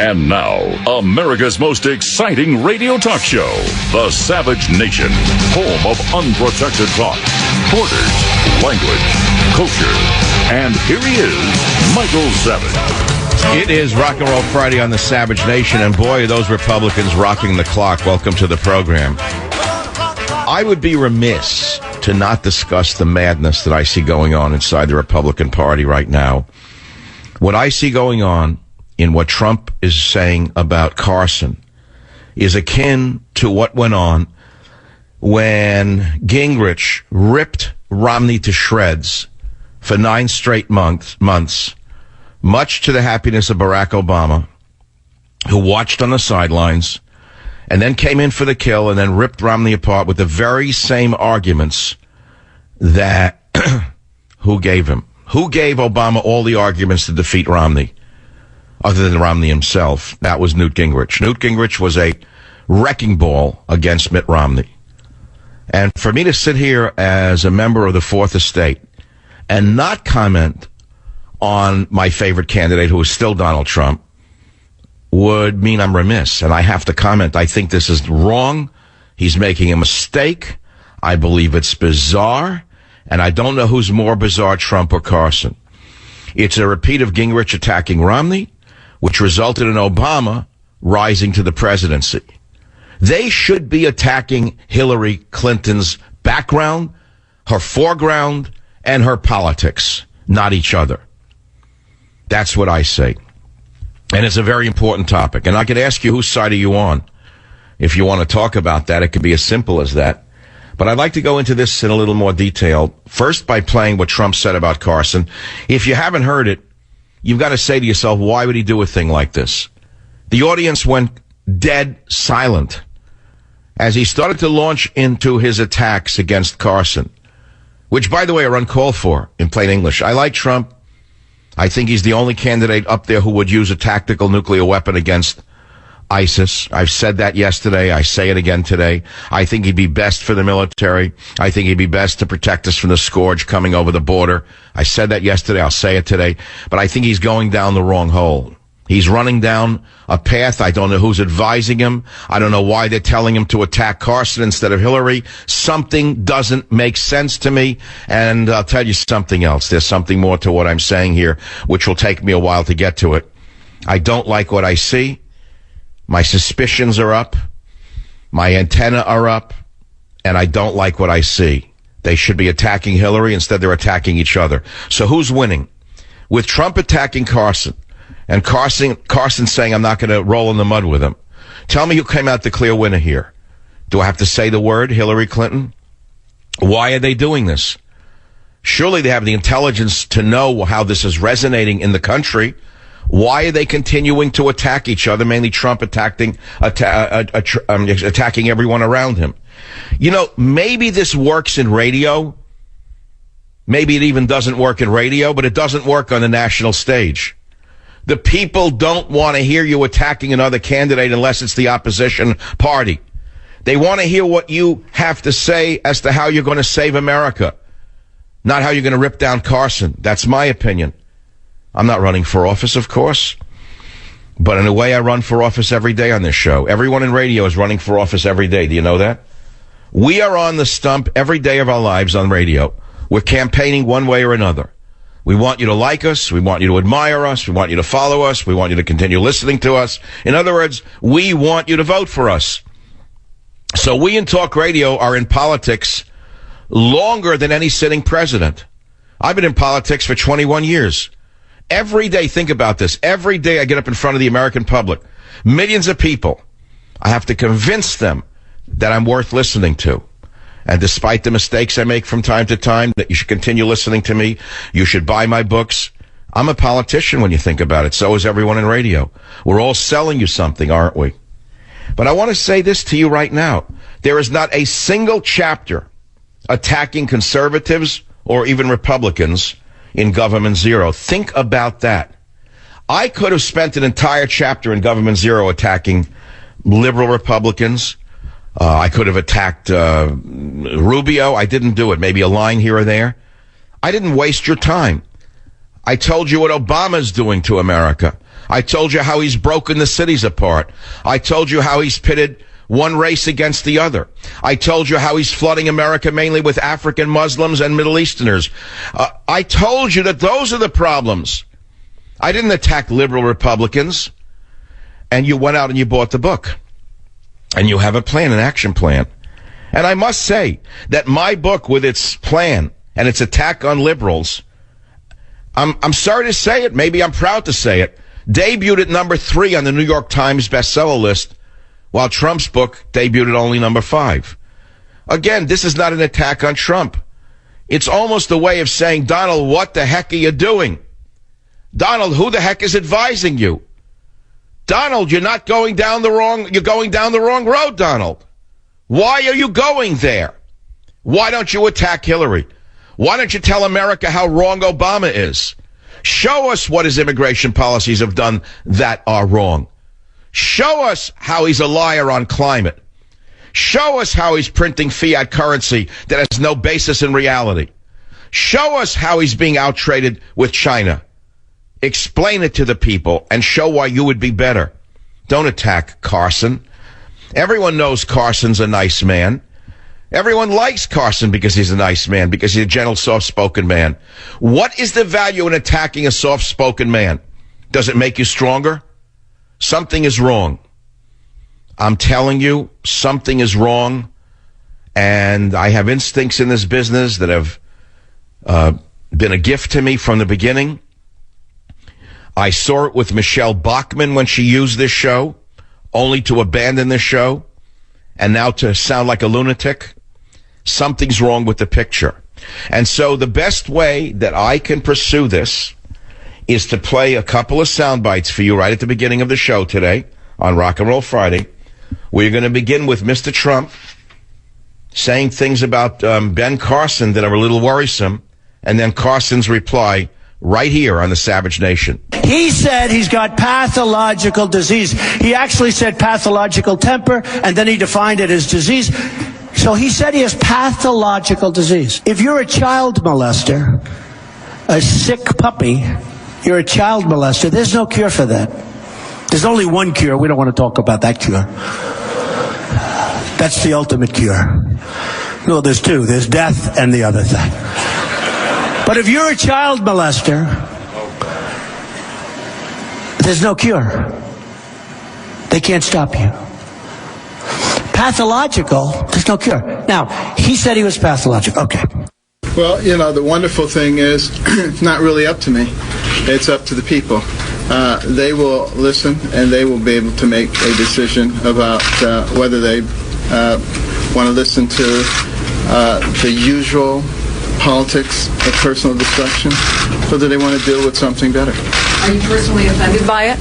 And now, America's most exciting radio talk show, The Savage Nation, home of unprotected talk, borders, language, culture. And here he is, Michael Savage. It is Rock and Roll Friday on The Savage Nation, and boy, are those Republicans rocking the clock. Welcome to the program. I would be remiss to not discuss the madness that I see going on inside the Republican Party right now. What I see going on in what Trump is saying about Carson is akin to what went on when Gingrich ripped Romney to shreds for 9 straight months, much to the happiness of Barack Obama, who watched on the sidelines and then came in for the kill and then ripped Romney apart with the very same arguments that who gave Obama all the arguments to defeat Romney, other than Romney himself? That was Newt Gingrich. Newt Gingrich was a wrecking ball against Mitt Romney. And for me to sit here as a member of the Fourth Estate and not comment on my favorite candidate, who is still Donald Trump, would mean I'm remiss. And I have to comment. I think this is wrong. He's making a mistake. I believe it's bizarre. And I don't know who's more bizarre, Trump or Carson. It's a repeat of Gingrich attacking Romney, which resulted in Obama rising to the presidency. They should be attacking Hillary Clinton's background, her foreground, and her politics, not each other. That's what I say. And it's a very important topic. And I could ask you, whose side are you on? If you want to talk about that, it could be as simple as that. But I'd like to go into this in a little more detail. First, by playing what Trump said about Carson. If you haven't heard it, you've got to say to yourself, why would he do a thing like this? The audience went dead silent as he started to launch into his attacks against Carson, which, by the way, are uncalled for in plain English. I like Trump. I think he's the only candidate up there who would use a tactical nuclear weapon against ISIS. I've said that yesterday. I say it again today. I think he'd be best for the military. I think he'd be best to protect us from the scourge coming over the border. I said that yesterday. I'll say it today. But I think he's going down the wrong hole. He's running down a path. I don't know who's advising him. I don't know why they're telling him to attack Carson instead of Hillary. Something doesn't make sense to me. And I'll tell you something else. There's something more to what I'm saying here, which will take me a while to get to it. I don't like what I see. My suspicions are up. My antenna are up. And I don't like what I see. They should be attacking Hillary. Instead, they're attacking each other. So who's winning? With Trump attacking Carson, and Carson saying, I'm not going to roll in the mud with him. Tell me who came out the clear winner here. Do I have to say the word Hillary Clinton? Why are they doing this? Surely they have the intelligence to know how this is resonating in the country. Why are they continuing to attack each other, mainly Trump attacking everyone around him? You know, maybe this works in radio. Maybe it even doesn't work in radio, but it doesn't work on the national stage. The people don't want to hear you attacking another candidate unless it's the opposition party. They want to hear what you have to say as to how you're going to save America, not how you're going to rip down Carson. That's my opinion. I'm not running for office, of course, but in a way I run for office every day on this show. Everyone in radio is running for office every day. Do you know that? We are on the stump every day of our lives on radio. We're campaigning one way or another. We want you to like us. We want you to admire us. We want you to follow us. We want you to continue listening to us. In other words, we want you to vote for us. So we in talk radio are in politics longer than any sitting president. I've been in politics for 21 years. Every day, think about this. Every day I get up in front of the American public, millions of people. I have to convince them that I'm worth listening to. And despite the mistakes I make from time to time, that you should continue listening to me. You should buy my books. I'm a politician when you think about it. So is everyone in radio. We're all selling you something, aren't we? But I want to say this to you right now. There is not a single chapter attacking conservatives or even Republicans in Government Zero. Think about that. I could have spent an entire chapter in Government Zero attacking liberal Republicans. I could have attacked Rubio. I didn't do it. Maybe a line here or there. I didn't waste your time. I told you what Obama's doing to America. I told you how he's broken the cities apart. I told you how he's pitted one race against the other. I told you how he's flooding America mainly with African Muslims and Middle Easterners. I told you that those are the problems. I didn't attack liberal Republicans. And you went out and you bought the book. And you have a plan, an action plan. And I must say that my book, with its plan and its attack on liberals, I'm sorry to say it, maybe I'm proud to say it, debuted at number 3 on the New York Times bestseller list, while Trump's book debuted at only number 5. Again, this is not an attack on Trump. It's almost a way of saying, Donald, what the heck are you doing? Donald, who the heck is advising you? Donald, you're going down the wrong road, Donald. Why are you going there? Why don't you attack Hillary? Why don't you tell America how wrong Obama is? Show us what his immigration policies have done that are wrong. Show us how he's a liar on climate. Show us how he's printing fiat currency that has no basis in reality. Show us how he's being outtraded with China. Explain it to the people and show why you would be better. Don't attack Carson. Everyone knows Carson's a nice man. Everyone likes Carson because he's a nice man, because he's a gentle, soft-spoken man. What is the value in attacking a soft-spoken man? Does it make you stronger? Something is wrong. I'm telling you, something is wrong. And I have instincts in this business that have been a gift to me from the beginning. I saw it with Michelle Bachmann when she used this show, only to abandon this show, and now to sound like a lunatic. Something's wrong with the picture. And so the best way that I can pursue this is to play a couple of sound bites for you right at the beginning of the show today on Rock and Roll Friday. We're going to begin with Mr. Trump saying things about Ben Carson that are a little worrisome, and then Carson's reply right here on the Savage Nation. He said he's got pathological disease. He actually said pathological temper, and then he defined it as disease. So he said he has pathological disease. If you're a child molester, a sick puppy, you're a child molester, there's no cure for that. There's only one cure. We don't want to talk about that cure. That's the ultimate cure. No, there's two. There's death and the other thing. But if you're a child molester, there's no cure. They can't stop you. Pathological, there's no cure. Now, he said he was pathological. Okay. Well, you know, the wonderful thing is, it's not really up to me. It's up to the people. They will listen, and they will be able to make a decision about whether they want to listen to the usual politics of personal destruction, or do they want to deal with something better. Are you personally offended by it?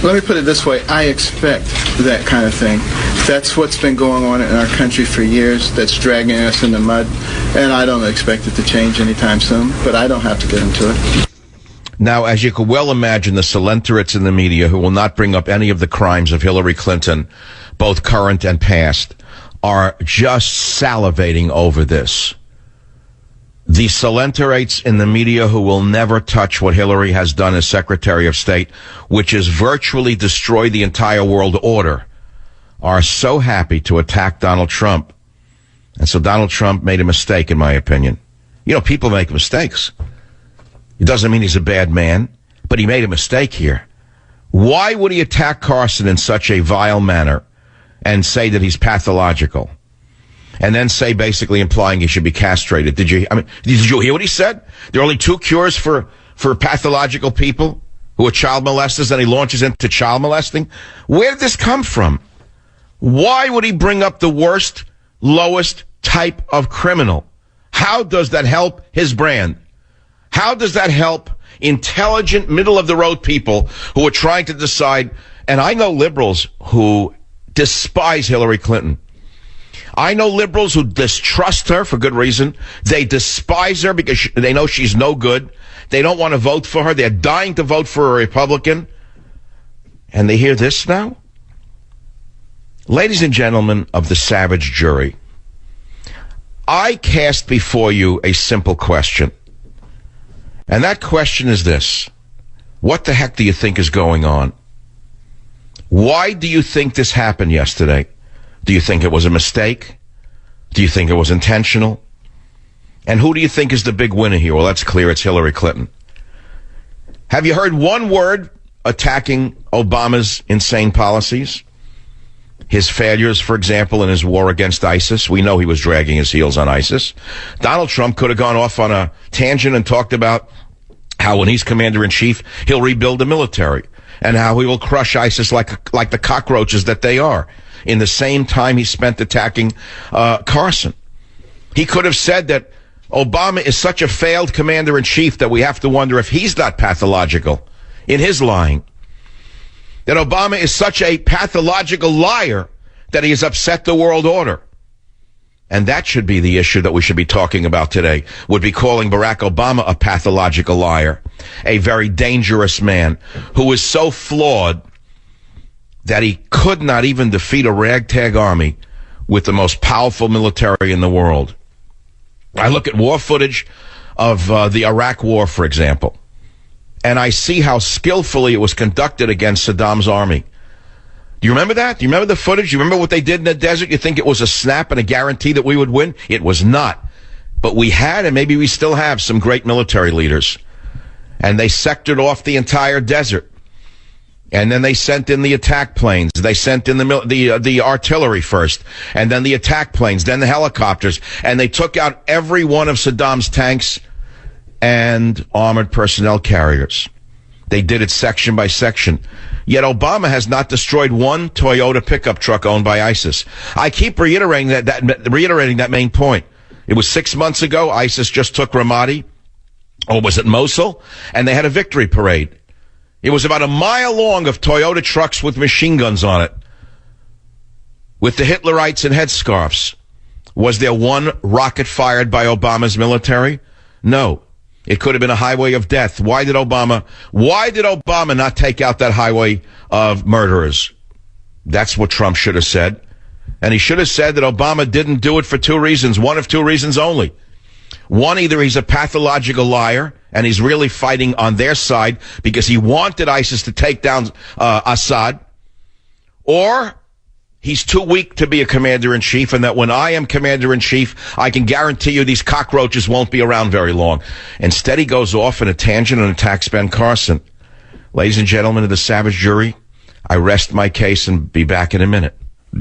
Let me put it this way. I expect that kind of thing. That's what's been going on in our country for years. That's dragging us in the mud. And I don't expect it to change anytime soon, but I don't have to get into it. Now, as you could well imagine, the Solenterates in the media, who will not bring up any of the crimes of Hillary Clinton, both current and past, are just salivating over this. The Solenterates in the media who will never touch what Hillary has done as Secretary of State, which is virtually destroy the entire world order, are so happy to attack Donald Trump. And so Donald Trump made a mistake, in my opinion. You know, people make mistakes. It doesn't mean he's a bad man, but he made a mistake here. Why would he attack Carson in such a vile manner and say that he's pathological? And then say, basically implying he should be castrated. Did you hear what he said? There are only two cures for pathological people who are child molesters, and he launches into child molesting? Where did this come from? Why would he bring up the worst, lowest type of criminal? How does that help his brand? How does that help intelligent, middle-of-the-road people who are trying to decide? And I know liberals who despise Hillary Clinton. I know liberals who distrust her for good reason. They despise her because they know she's no good. They don't want to vote for her. They're dying to vote for a Republican. And they hear this now? Ladies and gentlemen of the savage jury, I cast before you a simple question. And that question is this. What the heck do you think is going on? Why do you think this happened yesterday? Do you think it was a mistake? Do you think it was intentional? And who do you think is the big winner here? Well, that's clear. It's Hillary Clinton. Have you heard one word attacking Obama's insane policies? His failures, for example, in his war against ISIS. We know he was dragging his heels on ISIS. Donald Trump could have gone off on a tangent and talked about how when he's commander-in-chief, he'll rebuild the military and how he will crush ISIS like the cockroaches that they are, in the same time he spent attacking Carson. He could have said that Obama is such a failed commander-in-chief that we have to wonder if he's not pathological in his lying. That Obama is such a pathological liar that he has upset the world order. And that should be the issue that we should be talking about today, would be calling Barack Obama a pathological liar, a very dangerous man who is so flawed that he could not even defeat a ragtag army with the most powerful military in the world. I look at war footage of the Iraq War, for example, and I see how skillfully it was conducted against Saddam's army. Do you remember that? Do you remember the footage? Do you remember what they did in the desert? You think it was a snap and a guarantee that we would win? It was not. But we had, and maybe we still have, some great military leaders. And they sectored off the entire desert. And then they sent in the attack planes. They sent in the artillery first, and then the attack planes, then the helicopters. And they took out every one of Saddam's tanks and armored personnel carriers. They did it section by section. Yet Obama has not destroyed one Toyota pickup truck owned by ISIS. I keep reiterating that main point. It was 6 months ago. ISIS just took Ramadi, or was it Mosul? And they had a victory parade. It was about a mile long of Toyota trucks with machine guns on it, with the Hitlerites and headscarves. Was there one rocket fired by Obama's military? No. It could have been a highway of death. Why did Obama not take out that highway of murderers? That's what Trump should have said. And he should have said that Obama didn't do it for two reasons. One of two reasons only. One, either he's a pathological liar and he's really fighting on their side because he wanted ISIS to take down Assad, or he's too weak to be a commander-in-chief, and that when I am commander-in-chief, I can guarantee you these cockroaches won't be around very long. Instead, he goes off in a tangent and attacks Ben Carson. Ladies and gentlemen of the Savage Jury, I rest my case and be back in a minute.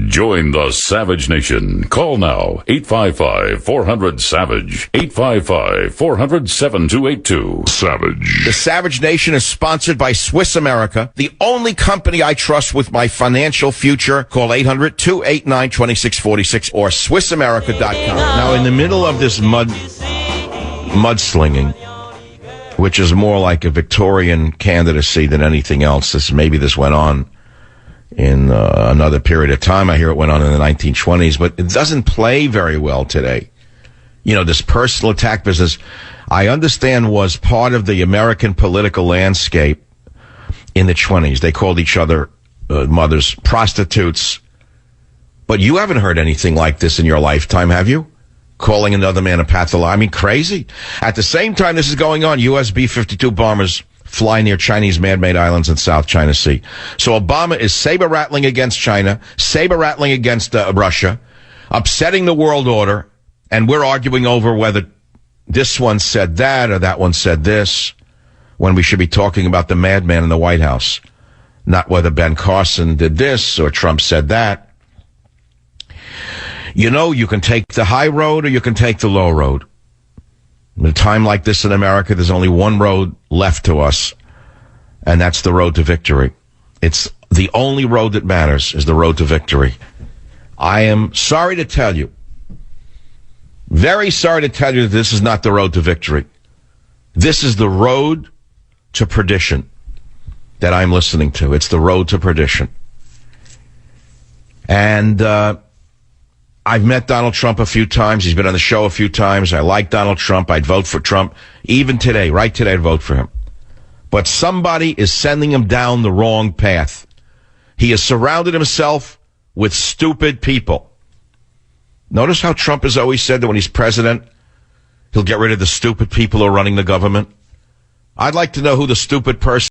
Join the Savage Nation. Call now, 855-400-SAVAGE, 855-400-7282. Savage. The Savage Nation is sponsored by Swiss America, the only company I trust with my financial future. Call 800-289-2646 or SwissAmerica.com. Now, in the middle of this mudslinging, which is more like a Victorian candidacy than anything else, maybe this went on in another period of time. I hear it went on in the 1920s, but it doesn't play very well today. You know, this personal attack business, I understand, was part of the American political landscape in the 20s. They called each other mothers prostitutes. But you haven't heard anything like this in your lifetime, have you? Calling another man a pathologist. I mean, crazy. At the same time this is going on, US B-52 bombers fly near Chinese man-made islands in South China Sea. So Obama is saber-rattling against China, saber-rattling against Russia, upsetting the world order, and we're arguing over whether this one said that or that one said this, when we should be talking about the madman in the White House, not whether Ben Carson did this or Trump said that. You know, you can take the high road or you can take the low road. In a time like this in America, there's only one road left to us, and that's the road to victory. It's the only road that matters, is the road to victory. I am sorry to tell you, very sorry to tell you that this is not the road to victory. This is the road to perdition that I'm listening to. It's the road to perdition. And I've met Donald Trump a few times. He's been on the show a few times. I like Donald Trump. I'd vote for Trump. Even today, right today, I'd vote for him. But somebody is sending him down the wrong path. He has surrounded himself with stupid people. Notice how Trump has always said that when he's president, he'll get rid of the stupid people who are running the government. I'd like to know who the stupid person